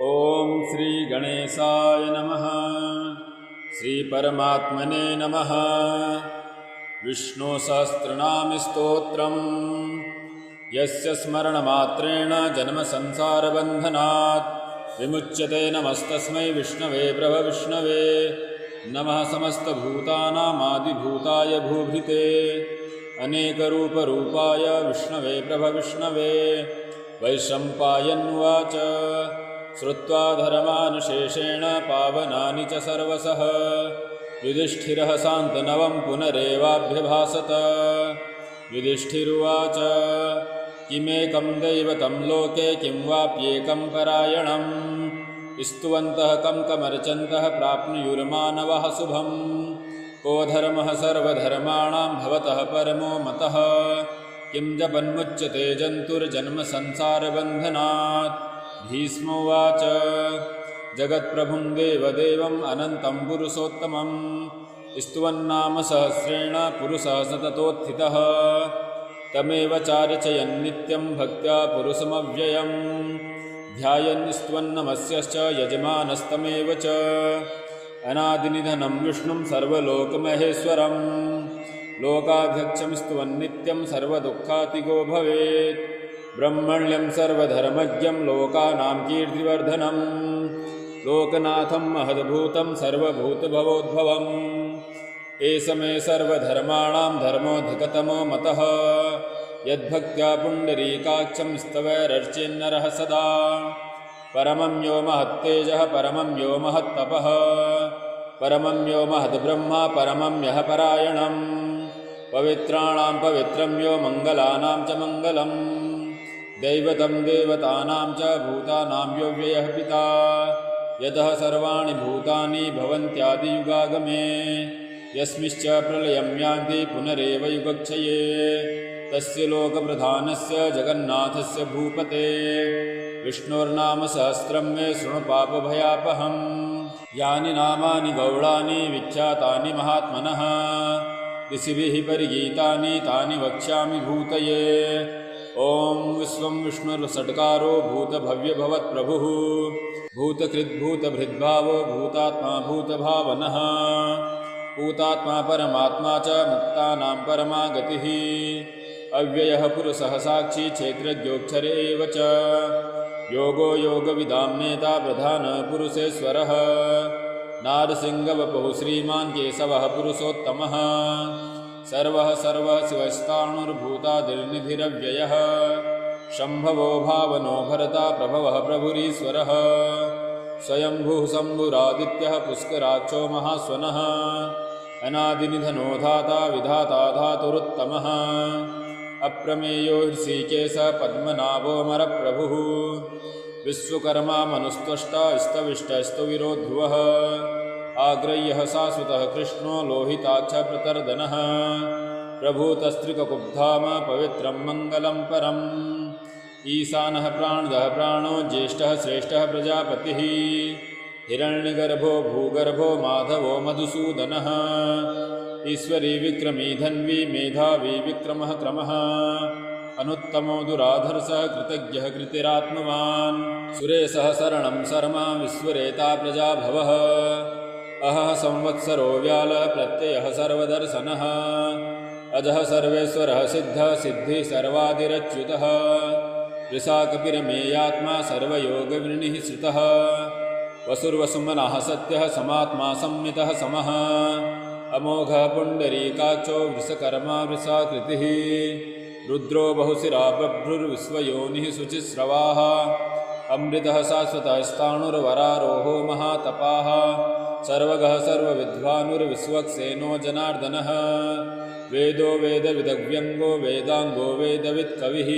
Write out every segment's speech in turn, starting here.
ओम श्री गणेशाय नमः। श्री परमात्मने नमः। विष्णु सहस्रनाम स्तोत्रम् यस्य स्मरणमात्रेण जन्म संसार बन्धनात् विमुच्यते। नमस्तस्मै विष्णवे प्रभविष्णवे। नमः समस्तभूतानामादिभूताय भूभृते अनेकरूपरूपाय विष्णवे प्रभविष्णवे। वैशम्पायन्नुवाच श्रुत्वा धर्मानुशेषेण पावनानि च सर्वशः युधिष्ठिरः सान्तनवं पुनरेवाभ्यभासत। युधिष्ठिरुवाच किमेकं दैवतं लोके किं वाप्येकं परायणं स्तुवन्तः कं कमर्चन्तः प्राप्नुयुर्मानवः शुभं। को धर्मः सर्वधर्माणां भवतः परमो मतः किं जपन्मुच्यते जन्तुर्जन्म संसारबन्धनात्। भीष्मोवाच जगत्प्रभुं देवदेवम् अनन्तं पुरुषोत्तमं स्तुवन्नाम सहस्रेण पुरुषः सततोत्थितः। तमेव चार्चयन् नित्यं भक्त्या पुरुषमव्ययम् ध्यायन् स्तुवन्नमस्यश्च यजमानस्तमेव च। अनादिनिधनं विष्णुं सर्वलोकमहेश्वरं लोकाध्यक्षं स्तुवन्नित्यं सर्वदुःखातिगो भवेत्। ब्रह्मण्यं सर्वधर्मज्ञं लोकानां कीर्तिवर्धनं लोकनाथं महद्भूतं सर्वभूतभवोद्भवम्। एष मे सर्वधर्माणां धर्मोऽधिकतमो मतः यद्भक्त्या पुण्डरीकाक्षं स्तवैरर्चेन्नरः सदा। परमं यो महत्तेजः परमं यो महत्तपः परमं यो महद्ब्रह्मा परमं यः परायणं। पवित्राणां पवित्रं यो मङ्गलानां च मङ्गलम् दैवतं देवतानां च भूतानां यो व्ययः पिता। यतः सर्वाणि भूतानि भवन्त्यादियुगागमे यस्मिश्च प्रलयं यान्ति पुनरेव युगक्षये। तस्य लोकप्रधानस्य जगन्नाथस्य भूपते विष्णोर्नाम सहस्रं मे शृणु पापभयापहम्। यानि नामानि गौणानि विख्यातानि महात्मनः ऋषिभिः परिगीतानि तानि वक्ष्यामि भूतये। ॐ विश्वं विष्णुर्षट्कारो भूतभव्यभवत्प्रभुः भूतकृद्भूतभृद्भावो भूतात्मा भूतभावनः भूतात्मा परमात्मा च मुक्तानां परमा गतिः। अव्ययः पुरुषः साक्षी क्षेत्रज्ञोऽक्षर एव च योगो योगविदां नेता प्रधानपुरुषेश्वरः। नारसिंहवपुः श्रीमान् केशवः पुरुषोत्तमः सर्वः सर्वः शिवस्ताणुर्भूतादिर्निधिरव्ययः। शम्भवो भावनो भरता प्रभवः प्रभुरीश्वरः। स्वयंभुः शम्भुरादित्यः पुष्कराक्षो महास्वनः अनादिनिधनो धाता विधाता धातुरुत्तमः। अप्रमेयो ऋषिकेश पद्मनाभोऽमरप्रभुः विश्वकर्मा मनुस्त्वष्टा स्तविष्टस्तुविरो ध्रुवः। आग्रह्यः शाश्वतः कृष्णो लोहिताक्ष प्रतर्दनः प्रभूतस्त्रिककुब्धाम पवित्रं मङ्गलं परम्। ईशानः प्राणदः प्राणो ज्येष्ठः श्रेष्ठः प्रजापतिः हिरण्यगर्भो भूगर्भो माधवो मधुसूदनः। ईश्वरी विक्रमी धन्वी मेधावी विक्रमः क्रमः अनुत्तमो दुराधर्षः कृतज्ञः कृतिरात्मवान्। सुरेशः शरणं शर्मा विश्वरेता प्रजाभवः। अहः संवत्सरो व्यालः प्रत्ययः सर्वदर्शनः अजः सर्वेश्वरः सिद्धः सिद्धिः सर्वादिरच्युतः। वृषाकपिरमेयात्मा सर्वयोगवृणिः श्रुतः वसुर्वसुमनः सत्यः समात्मा संमितः समः। अमोघः पुण्डरीकाक्षो वृषकर्मा वृषाकृतिः रुद्रो बहुशिरा बभ्रुर्विश्वयोनिः शुचिस्रवाः। अमृतः शाश्वतः स्थाणुर्वरारोहो महातपाः सर्वगः सर्वविद्वानुर्विश्वक्सेनो जनार्दनः। वेदो वेदविदव्यङ्गो वेदाङ्गो वेदवित्कविः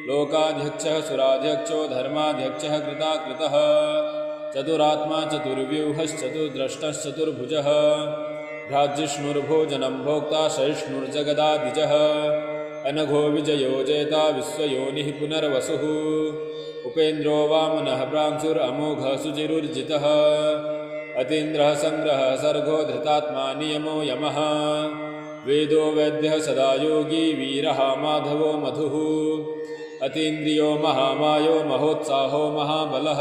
लोकाध्यक्षः सुराध्यक्षो धर्माध्यक्षः कृताकृतः। चतुरात्मा चतुर्व्यूहश्चतुर्द्रष्टश्चतुर्भुजः भ्राजिष्णुर्भोजनं भोक्ता सहिष्णुर्जगदादिजः। अनघो विजयो जेता विश्वयोनिः पुनर्वसुः उपेन्द्रो वामनः प्रांशुरमोघः सुचिरुर्जितः। अतीन्द्रः सङ्ग्रहः सर्गो धृतात्मा नियमो यमः। वेदो वैद्यः सदा योगी वीरः माधवो मधुः। अतीन्द्रियो महामायो महोत्साहो महाबलः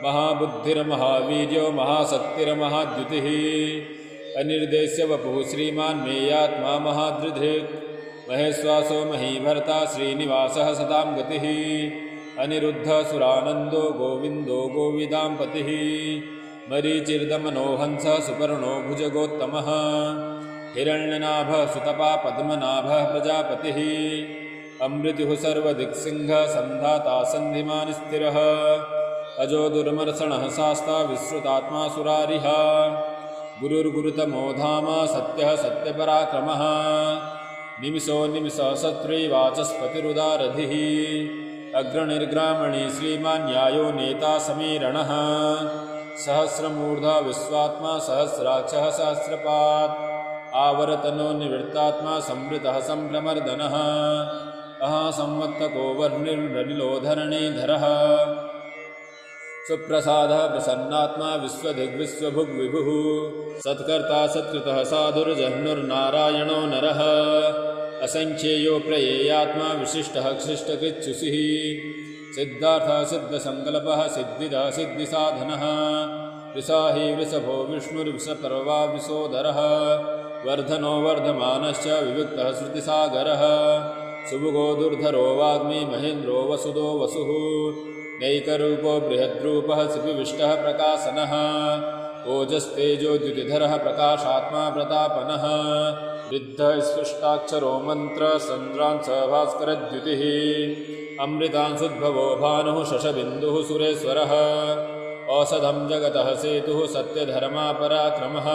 महाबुद्धिर्महावीर्यो महाशक्तिर्महाद्युतिः अनिर्देश्य वपुः श्रीमान् मेयात्मा महादृधृक् महेश्वासो महीभर्ता श्रीनिवासः सदां गतिः अनिरुद्धः सुरानन्दो गोविन्दो गोविदां पतिः मरीचिर्दमनोहंसः सुपर्णो भुजगोत्तमः हिरण्यनाभः सुतपा पद्मनाभः प्रजापतिः अमृत्युः सर्वदिक्सिंहः सन्धाता सन्धिमान् स्थिरः अजो दुर्मर्षणः शास्ता विश्रुतात्मा सुरारिः गुरुर्गुरुतमो धाम सत्यः सत्यपराक्रमः निमिषो निमिषः शत्रुवाचस्पतिरुदारधिः अग्रणिर्ग्रामणी श्रीमान् न्यायो नेता समीरणः सहस्रमूर्धा विश्वात्मा सहस्राक्षः सहस्रपात् आवर्तनो निवृत्तात्मा संवृतः सम्भ्रमर्दनः अहासंवत्तको वर्णिर्निलो धरणीधरः सुप्रसादः प्रसन्नात्मा विश्वदिग्विश्वभुग्विभुः सत्कर्ता सत्कृतः साधुर्जह्नुर्नारायणो नरः असंख्येयो प्रयेयात्मा विशिष्टः क्षिष्टकृच्छुषिः सिद्धार्थः सिद्धसङ्कल्पः सिद्धिदः सिद्धिसाधनः वृषाहि वृषभो विष्णुर्विषपर्वा विशोदरः वर्धनो वर्धमानश्च विविक्तः श्रुतिसागरः सुभुगो दुर्धरो वाग्मी महेन्द्रो वसुदो वसुः नैकरूपो बृहद्रूपः सिपिविष्टः प्रकाशनः ओजस्तेजोद्युतिधरः प्रकाशात्मा प्रतापनः वृद्धः स्पृष्टाक्षरो मन्त्रसन्द्रांस भास्करद्युतिः अमृतांशुद्भवो भानुः शशबिन्दुः सुरेश्वरः औषधं जगतः सेतुः सत्यधर्मा पराक्रमः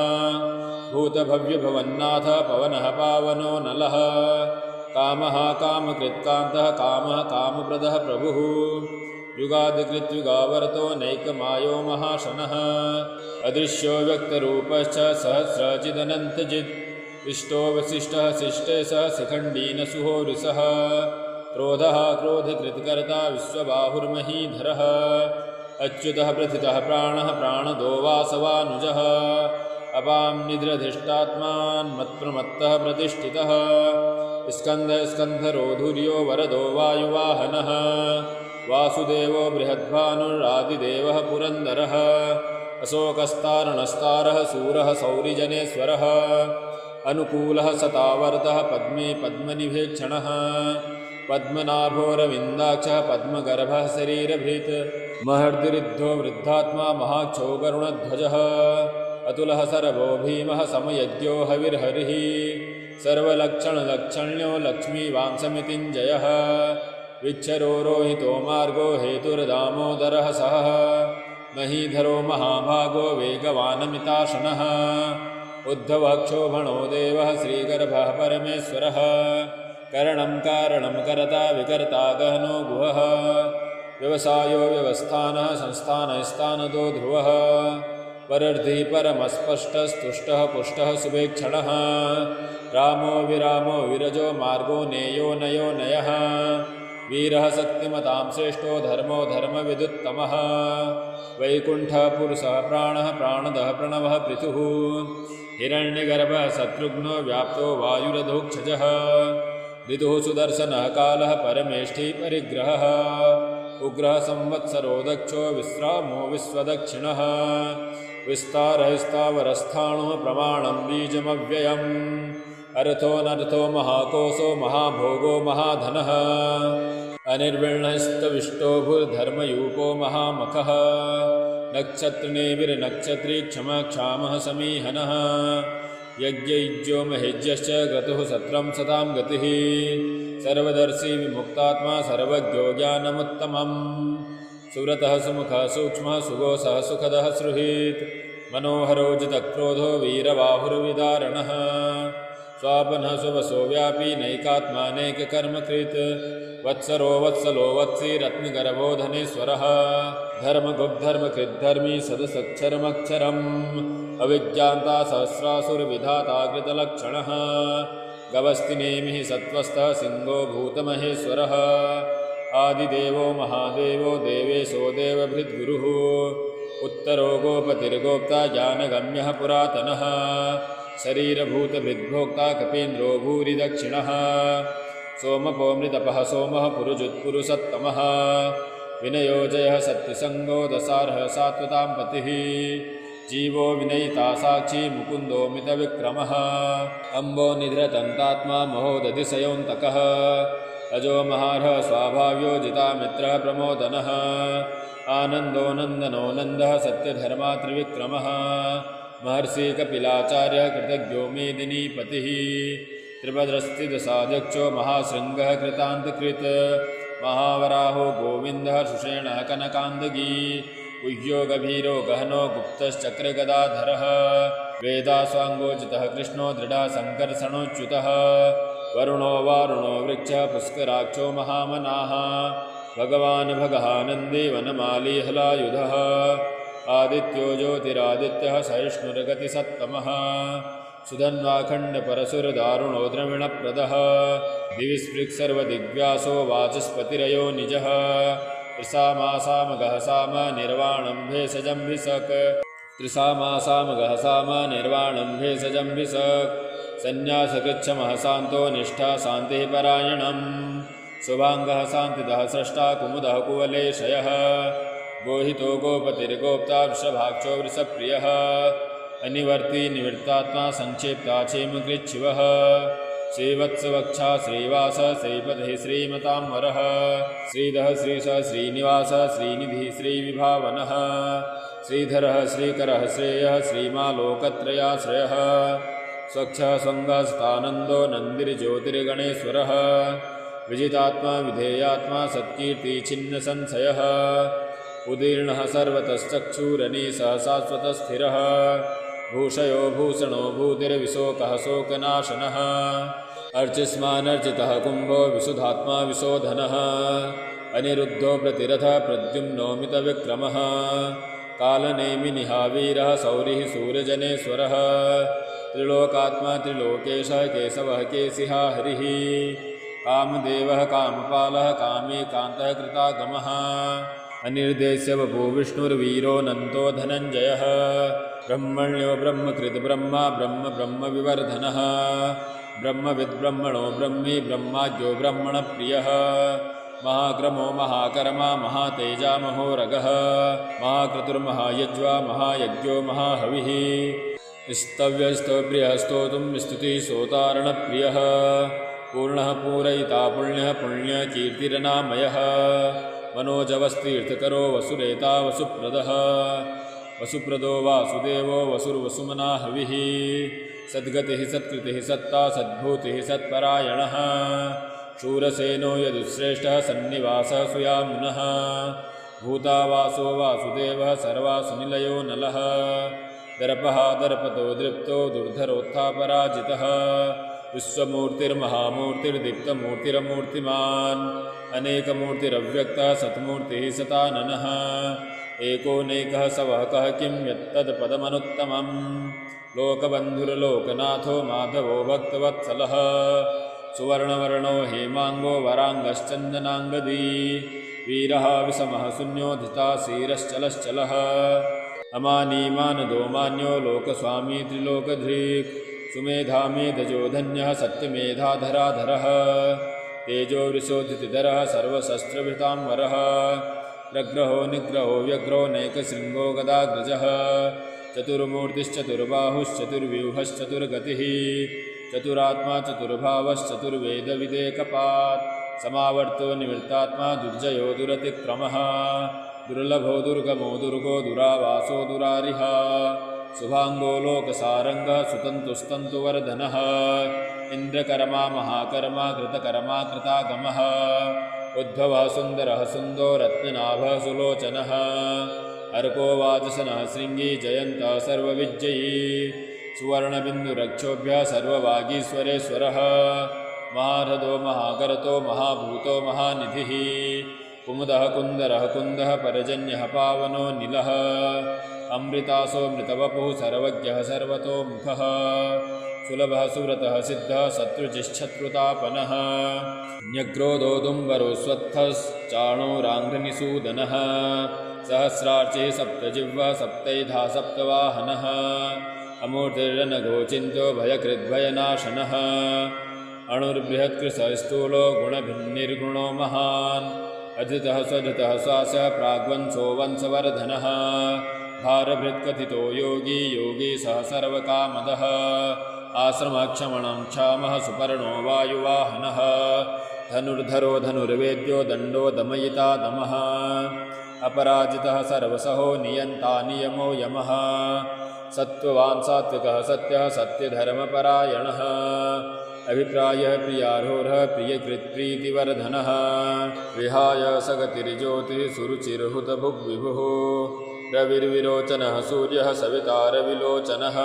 भूतभव्यभवन्नाथ पवनः पावनो नलः कामः कामकृत्कान्तः कामः कामप्रदः प्रभुः युगादिकृत्युगावर्तो नैकमायो महाशनः अदृश्यो व्यक्तरूपश्च सहस्रचिदनन्तजित् इष्टो वसिष्ठः शिष्टे सह शिखण्डीनसुहो ऋषः क्रोधः क्रोधकृत्कर्ता विश्वबाहुर्महीधरः अच्युतः प्रथितः प्राणः प्राणदो वासवानुजः अपां निद्रधिष्ठात्मान्मत्प्रमत्तः प्रतिष्ठितः स्कन्धः स्कन्धरोधुर्यो वरदो वायुवाहनः वासुदेवो बृहद्भानुरादिदेवः पुरन्दरः अशोकस्तारणस्तारः शूरः सौरिजनेश्वरः अनुकूलः सतावर्तः पद्मे पद्मनिभेक्षणः पद्मनाभोरविन्दाक्षः पद्मगर्भः शरीरभृत् महर्दिरिद्धो वृद्धात्मा महाक्षो गरुणध्वजः अतुलः सर्वो भीमः समयज्ञो हविर्हरिः सर्वलक्षणलक्षण्यो लक्ष्मीवांसमितिञ्जयः विच्छरो रोहितो मार्गो हेतुर्दामोदरः सहः महीधरो महाभागो वेगवानमिताशनः उद्धवः क्षोभणो देवः श्रीगर्भः परमेश्वरः करणं कारणं करता विकर्ता गहनो गुहः व्यवसायो व्यवस्थानः संस्थानस्थानदो ध्रुवः परर्धिः परमस्पष्टस्तुष्टः पुष्टः सुभेक्षणः रामो विरामो विरजो मार्गो नेयो नयो नयः वीरः शक्तिमतां श्रेष्ठो धर्मो धर्मविदुत्तमः वैकुण्ठः पुरुषः प्राणः प्राणदः प्रणवः पृथुः हिरण्यगर्भः शत्रुघ्नो व्याप्तो वायुरधोक्षजः ऋतुः सुदर्शनः कालः परमेष्ठी परिग्रहः उग्रः संवत्सरो दक्षो विश्रामो विश्वदक्षिणः विस्तारः स्थावरस्थाणुः प्रमाणं बीजमव्ययम् अर्थोऽनर्थो महाकोशो महाभोगो महाधनः अनिर्विण्णस्तविष्टो भूर्धर्मयूपो महामखः नक्षत्रिनेविर्नक्षत्री क्षमक्षामः समीहनः यज्ञयुज्यो महेज्यश्च क्रतुः सत्रं सतां गतिः सर्वदर्शी विमुक्तात्मा सर्वज्ञो ज्ञानमुत्तमम् सुव्रतः सुमुखः सूक्ष्मः सुगोसः सुखदः सुहृत् मनोहरो जितक्रोधो वीरबाहुर्विदारणः स्वापनः सुवसो व्यापी नैकात्मानेककर्मकृत् वत्सरो वत्सलो वत्सी रत्नगर्भो धनेश्वरः धर्मगुप्धर्मकृद्धर्मी सदसक्षरमक्षरम् अविज्ञान्ता सहस्रासुरविधाता कृतलक्षणः गवस्तिनेमिः सत्त्वस्थः सिंहो भूतमहेश्वरः आदिदेवो महादेवो देवेशो देवभृद्गुरुः उत्तरो गोपतिर्गोप्ता ज्ञानगम्यः पुरातनः शरीरभूतभृद्भोक्ता कपीन्द्रो भूरि दक्षिणः सोमपोमृतपः सोमः पुरुजुत्पुरुषत्तमः विनयो जयः सत्यसङ्गो दसार्हः सात्वतां पतिः जीवो विनयिता साक्षी मुकुन्दो मितविक्रमः अम्बो निद्रतन्तात्मा महोदधिसयोऽन्तकः अजो महार्हः स्वाभाव्यो जितामित्रः प्रमोदनः आनन्दो नन्दनो नन्दः सत्यधर्मा त्रिविक्रमः महर्षि कपिलाचार्यः कृतज्ञो मेदिनीपतिः त्रिभद्रस्थितसाध्यक्षो महाशृङ्गः कृतान्तकृत् महावराहो गोविन्दः सुषेणः कनकान्दगी गुह्यो गभीरो गहनो गुप्तश्चक्रगदाधरः वेदास्वाङ्गोचितः कृष्णो दृढः सङ्कर्षणोच्युतः वरुणो वारुणो वृक्षः पुष्कराक्षो महामनाः भगवान् भगहानन्दी वनमाली हलायुधः आदित्यो ज्योतिरादित्यः सहिष्णुर्गतिसत्तमः सुधन्वाखण्डपरशुरदारुणो द्रविणप्रदः दिविस्पृक्सर्वदिग्व्यासो वाचस्पतिरयो निजः त्रिसामासामगः साम निर्वाणं भेषजम्भिषक् त्रिसामासामगः साम निर्वाणं भेषजम्भिषक् सन्न्यासकृच्छमः शान्तो निष्ठा शान्तिः परायणम् शुभाङ्गः शान्तिदः स्रष्टा कुमुदः कुवलेशयः गोहितो गोपतिर्गोप्ता वृषभाक्षो वृषप्रियः अनिवर्ती निवृत्तात्मा संक्षिप्ता क्षेमकृच्छिवः श्रीवत्सवक्षा श्रीवास श्रीपतिः श्रीमताम्बरः श्रीधः श्रीश श्रीनिवास श्रीनिधिः श्रीविभावनः श्रीधरः श्रीकरः श्रेयः श्रीमालोकत्रयाश्रयः स्वच्छः स्वङ्गस्तानन्दो नन्दिर्ज्योतिर्गणेश्वरः विजितात्मा विधेयात्मा सत्कीर्तिचिन्नसंशयः उदीर्णः सर्वतश्चक्षुरनीशः शाश्वतस्थिरः भूषयो भूषणो भूतिर्विशोकः शोकनाशनः अर्चिस्मानर्चितः कुम्भो विशुधात्मा विशोधनः अनिरुद्धो प्रतिरथः प्रद्युम्नो मितविक्रमः कालनेमिनिहावीरः सौरिः सूर्यजनेश्वरः त्रिलोकात्मा त्रिलोकेशः केशवः केशिहा हरिः कामदेवः कामपालः कामेकान्तः कृतागमः अनिर्देश्य वपो विष्णुर्वीरो नन्तो धनञ्जयः ब्रह्मण्यो ब्रह्मकृत् ब्रह्मा ब्रह्म ब्रह्मविवर्धनः ब्रह्मविद्ब्रह्मणो ब्रह्मी ब्रह्माज्यो ब्रह्मणप्रियः महाक्रमो महाकर्मा महातेजा महोरगः महाक्रतुर्महायज्वा महायज्ञो महाहविः स्तव्यस्तोप्रियः स्तोतुं स्तुतिः सोतारणप्रियः पूर्णः पूरयिता पुण्यः पुण्यकीर्तिरनामयः मनोजवस्तीर्थकरो वसुरेता वसुप्रदः वसुप्रदो वासुदेवो वसुर्वसुमना हविः सद्गतिः सत्कृतिः सत्ता सद्भूतिः सत्परायणः शूरसेनो यदुश्रेष्ठः सन्निवासः सुयामुनः भूतावासो वासुदेवः सर्वासुनिलयो नलः दर्पः दर्पतो दृप्तो दुर्धरोत्थापराजितः विश्वमूर्तिर्महामूर्तिर्दीप्तमूर्तिरमूर्तिमान् अनेकमूर्तिरव्यक्तः सत्मूर्तिः सताननः एकोनेकः सवः कः किं यत्तत्पदमनुत्तमम् लोकबन्धुर्लोकनाथो माधवो भक्तवत्सलः सुवर्णवर्णो हेमाङ्गो वराङ्गश्चन्दनाङ्गदी वीरः विषमः शून्योधिता क्षीरश्चलश्चलः अमानीमानदो मान्यो लोकस्वामी त्रिलोकधृक् सुमेधामेधजो धन्यः सत्यमेधाधराधरः तेजो वृषोधितिधरः सर्वशस्त्रभृताम्बरः प्रग्रहो निग्रहो व्यग्रो नैकशृङ्गो गदाग्रजः चतुर्मूर्तिश्चतुर्बाहुश्चतुर्व्यूहश्चतुर्गतिः चतुरात्मा चतुर्भावश्चतुर्वेदविदेकपात् समावर्तो निवृत्तात्मा दुर्जयो दुरतिक्रमः दुर्लभो दुर्गमो दुर्गो दुरावासो दुरारिः शुभाङ्गो लोकसारङ्गः सुतन्तुस्तन्तुवर्धनः इन्द्रकर्मा महाकर्मा कृतकर्मा कृतागमः उद्भवः सुन्दरः सुन्दो रत्ननाभः सुलोचनः अर्को वाजसनः शृङ्गी जयन्तः सर्वविजयी सुवर्णबिन्दुरक्षोभ्यः सर्ववागीश्वरेश्वरः महारथो महाकरतो महाभूतो महानिधिः कुमुदः कुन्दरः कुन्दः परजन्यः पावनो नीलः अमृतासोऽमृतवपुः सर्वज्ञः सर्वतोमुखः सुलभः सुव्रतः सिद्धः शत्रुजिच्छत्रुतापनः न्यग्रोधोदुम्बरो स्वत्थश्चाणो राङ्घ्रिनिषूदनः सहस्रार्चिः सप्तजिह्वः सप्तैधा सप्तवाहनः अमूर्तिर्नघोचिन्तो भयकृद्भयनाशनः अणुर्बृहत्कृशः स्थूलो गुणभिन्निर्गुणो महान् अधृतः स्वधृतः स्वासः प्राग्वंशो वंशवर्धनः भारभृत्कथितो योगी योगी सः सर्वकामदः आश्रमक्षमणं क्षामः सुपर्णो वायुवाहनः धनुर्धरो धनुर्वेद्यो दण्डो दमयिता दमः अपराजितः सर्वसहो नियन्ता नियमो यमः सत्त्ववान् सात्विकः सत्यः सत्यधर्मपरायणः अभिप्रायः प्रियार्होरः प्रियकृत्प्रीतिवर्धनः विहाय सगतिर्ज्योतिः सुरुचिर्हुतभुग्विभुः रविर्विरोचनः सूर्यः सवितारविलोचनः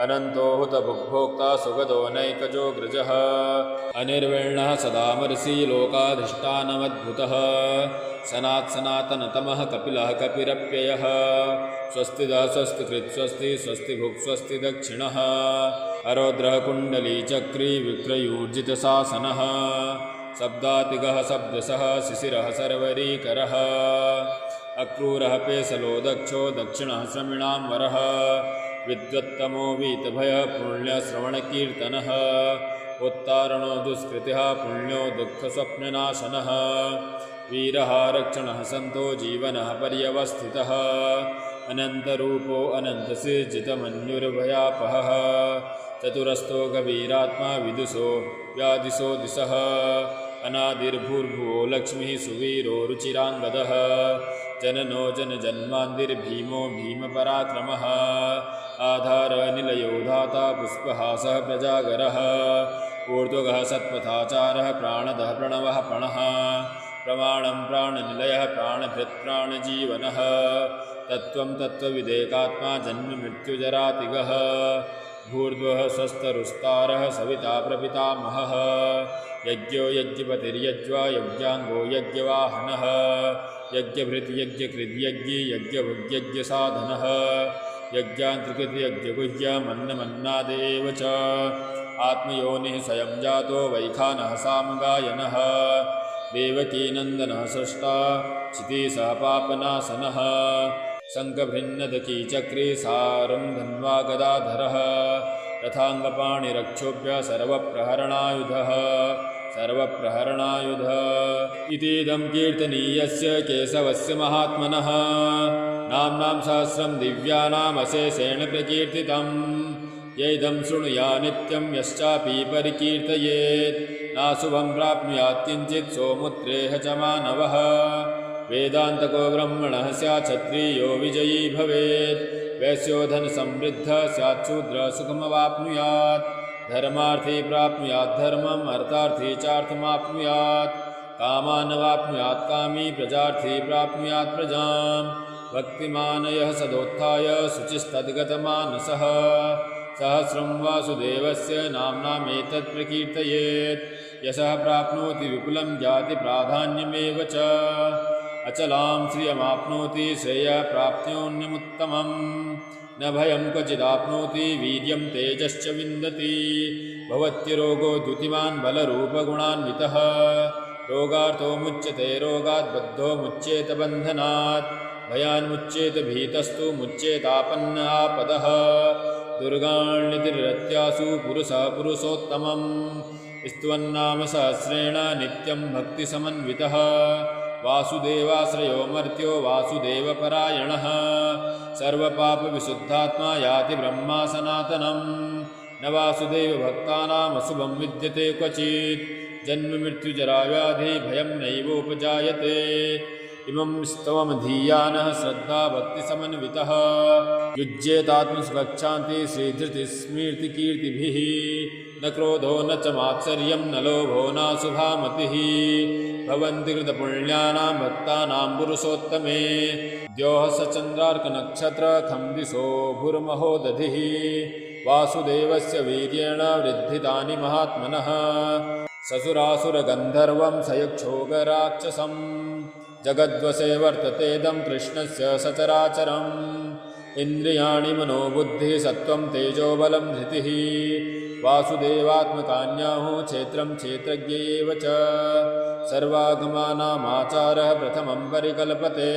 अनन्तो हुतभुग्भोक्ता सुगदो नैकजोऽग्रजः अनिर्विण्णः सदामर्षि लोकाधिष्ठानमद्भुतः सनात्सनातनतमः कपिलः कपिरप्ययः स्वस्तिदः स्वस्तिकृत् स्वस्ति स्वस्तिभुक् स्वस्ति दक्षिणः अरौद्रः कुण्डलीचक्री विक्रयूर्जितशासनः शब्दातिगः शब्दसः शिशिरः सर्वरीकरः अक्रूरः पेसलो दक्षो दक्षिणः श्रमिणां वरः विद्वत्तमो वीतभयः पुण्यश्रवणकीर्तनः उत्तारणो दुष्कृतिः पुण्यो दुःखस्वप्ननाशनः वीरः रक्षणः सन्तो जीवनः पर्यवस्थितः अनन्तरूपो अनन्तसिर्जितमन्युर्भयापहः चतुरस्थो गवीरात्मा विदुषो व्यादिशो दिशः अनादिर्भूर्भुवो लक्ष्मीः सुवीरो रुचिराङ्गदः जननो जनजन्मान्दिर्भीमो भीमपराक्रमः आधारनिलयो धाता पुष्पहासः प्रजागरः ऊर्ध्वगः सत्पथाचारः प्राणदः प्रणवः प्रणः प्रमाणं प्राणनिलयः प्राणभृत्प्राणजीवनः तत्त्वं तत्त्वविदेकात्मा जन्ममृत्युजरातिगः भूर्ध्वः स्वस्तरुस्तारः सविता प्रपितामहः यज्ञो यज्ञपतिर्यज्वा यज्ञाङ्गो यज्ञवाहनः यज्ञभृद्यज्ञकृद्यज्ञी यज्ञभुग्यज्ञसाधनः यज्ञान्त्रिकृद्यज्ञगुह्यमन्नमन्नादेव च आत्मयोनिः स्वयं जातो वैखानः सामगायनः देवकीनन्दनः सृष्टा क्षितिसः पापनाशनः शङ्खभृन्नदकीचक्री सारं धन्वा गदाधरः रथाङ्गपाणिरक्षोभ्य सर्वप्रहरणायुधः इतीदं कीर्तनीयस्य केशवस्य महात्मनः नाम्नां सहस्रं दिव्यानामशेषेण प्रकीर्तितं यैदं शृणुया नित्यं यश्चापि परिकीर्तयेत् नाशुभं प्राप्नुयात् किञ्चित् सोमुत्रेह च मानवः वेदान्तको ब्रह्मणः स्यात् क्षत्रियो विजयी भवेत् वैश्यो धनसमृद्धः स्यात् शूद्रः सुखमवाप्नुयात् धर्मार्थी प्राप्नुयात् धर्मम् अर्थार्थी चार्थमाप्नुयात् कामानवाप्नुयात् कामी प्रजार्थी प्राप्नुयात् प्रजां भक्तिमान् यः सदोत्थाय शुचिस्तद्गतमानसः सहस्रं वासुदेवस्य नाम्नामेतत् प्रकीर्तयेत् यशः प्राप्नोति विपुलं जातिप्राधान्यमेव च अचलां श्रियमाप्नोति श्रेयप्राप्त्योन्यमुत्तमम् न भयं क्वचिदाप्नोति वीर्यं तेजश्च विन्दति भवत्यरोगो द्युतिमान् बलरूपगुणान्वितः रोगार्थो मुच्यते रोगात् बद्धो मुच्येत बन्धनात् भयान्मुच्येत भीतस्तु मुच्येतापन्न आपदः दुर्गाण्यतिरत्यासु पुरुषः पुरुषोत्तमम् स्तुवन्नाम सहस्रेण नित्यं भक्तिसमन्वितः वासुदेवाश्रयो मर्त्यो वासुदेवपरायणः सर्वपापविशुद्धात्मा याति ब्रह्मा सनातनं न वासुदेवभक्तानामशुभं विद्यते क्वचित् जन्ममृत्युजराव्याधि भयं नैवोपजायते इमं स्तवमधीयानः श्रद्धा भक्तिसमन्वितः युज्येतात्मसुखच्छान्ति श्रीधृतिस्मृतिकीर्तिभिः न क्रोधो न च मात्सर्यं न लोभो नाशुभामतिः भवन्ति कृतपुण्यानां भक्तानां पुरुषोत्तमे द्योः सचन्द्रार्कनक्षत्रखं दिशो भूर्महोदधिः वासुदेवस्य वीर्येण वृद्धितानि महात्मनः ससुरासुरगन्धर्वं सयक्षोगराक्षसं जगद्वशे वर्ततेदं कृष्णस्य सचराचरम् इन्द्रियाणि मनोबुद्धिः सत्त्वं तेजोबलं धृतिः वासुदेवात्मकान्याहुः क्षेत्रं क्षेत्रज्ञ एव च सर्वागमानामाचारः प्रथमं परिकल्पते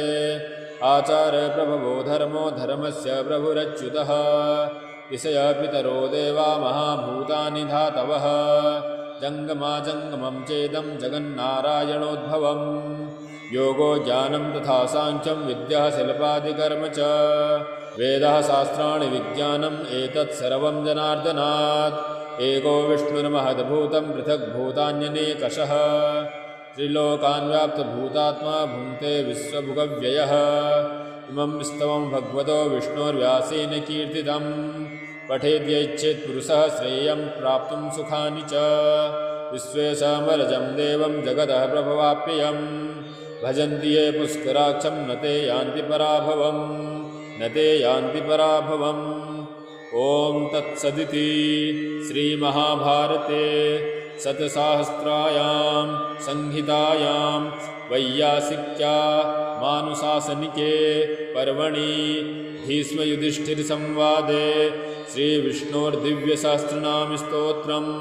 आचारप्रभवो धर्मो धर्मस्य प्रभुरच्युतः ऋषयः पितरो देवा महाभूतानि धातवः जङ्गमाजङ्गमं चेदं जगन्नारायणोद्भवम् योगो ज्ञानं तथा साङ्ख्यं विद्या शिल्पादिकर्म च वेदः शास्त्राणि विज्ञानम् एतत् सर्वं जनार्दनात् एको विष्णुर्महद्भूतं पृथग्भूतान्यनेकशः त्रिलोकान् व्याप्तभूतात्मा भुङ्क्ते विश्वभुगव्ययः इमं स्तवं भगवतो विष्णोर्व्यासेन कीर्तितं पठेद्यैच्छेत् पुरुषः श्रेयं प्राप्तुं सुखानि च विश्वेशमरजं देवं जगतः प्रभवाप्ययम् भजन्ति ये पुष्कराक्षं न ते यान्ति पराभवम् न ते यान्ति पराभवम् ॐ तत्सदिति श्रीमहाभारते शतसहस्रायां संहितायां वैयासिक्या मानुशासनिके पर्वणि भीष्मयुधिष्ठिरसंवादे श्रीविष्णोर्दिव्यसहस्रनामस्तोत्रम्